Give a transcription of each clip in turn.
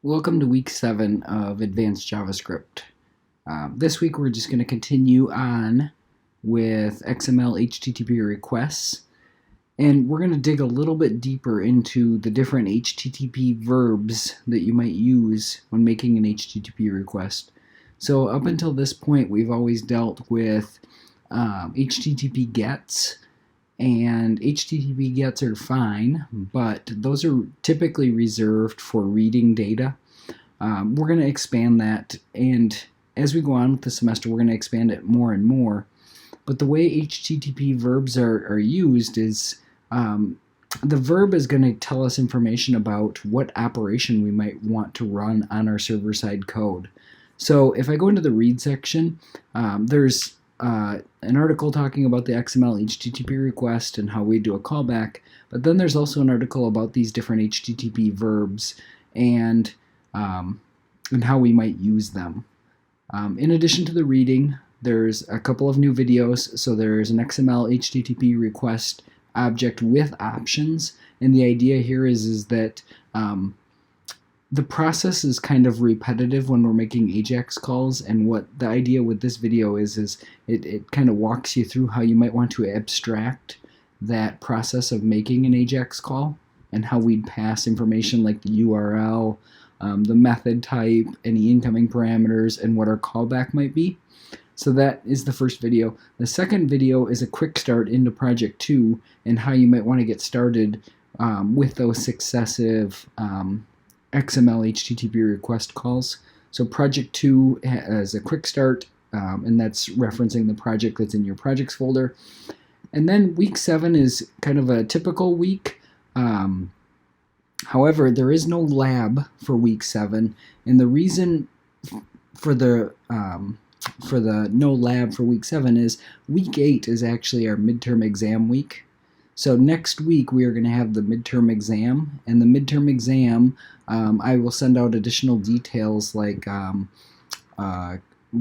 Welcome to week 7 of Advanced JavaScript. This week we're just going to continue on with XML HTTP requests, and we're going to dig a little bit deeper into the different HTTP verbs that you might use when making an HTTP request. So up until this point we've always dealt with HTTP gets, and HTTP gets are fine, but those are typically reserved for reading data. We're going to expand that, and as we go on with the semester, we're going to expand it more and more. But the way HTTP verbs are used is the verb is going to tell us information about what operation we might want to run on our server-side code. So if I go into the read section, there's an article talking about the XML HTTP request and how we do a callback, but then there's also an article about these different HTTP verbs and how we might use them. In addition to the reading, there's a couple of new videos. So there's an XML HTTP request object with options, and the idea here is that the process is kind of repetitive when we're making AJAX calls, and what the idea with this video is it kind of walks you through how you might want to abstract that process of making an AJAX call and how we'd pass information like the URL, the method type, any incoming parameters, and what our callback might be. So that is the first video. The second video is a quick start into Project 2 and how you might want to get started with those successive XML HTTP request calls. So Project 2 has a quick start, and that's referencing the project that's in your projects folder. And then week 7 is kind of a typical week. However, there is no lab for week 7, and the reason for the no lab for week 7 is week 8 is actually our midterm exam week. So next week we are going to have the midterm exam, and the midterm exam I will send out additional details like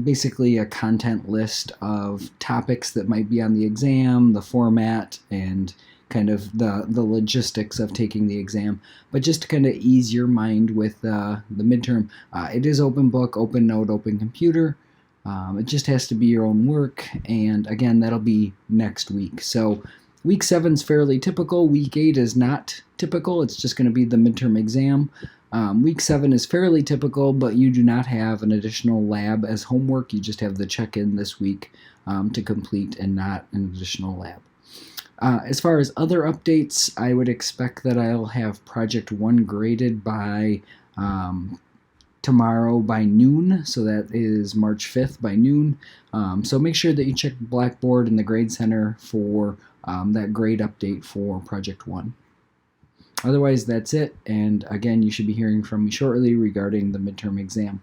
basically a content list of topics that might be on the exam, the format, and kind of the logistics of taking the exam. But just to kind of ease your mind with the midterm, it is open book, open note, open computer. It just has to be your own work, and again, that'll be next week. So week 7 is fairly typical. Week 8 is not typical. It's just going to be the midterm exam. Week 7 is fairly typical, but you do not have an additional lab as homework. You just have the check-in this week to complete and not an additional lab. As far as other updates, I would expect that I'll have Project 1 graded by tomorrow by noon, so that is March 5th by noon. So make sure that you check Blackboard and the Grade Center for that grade update for Project 1. Otherwise, that's it, and again, you should be hearing from me shortly regarding the midterm exam.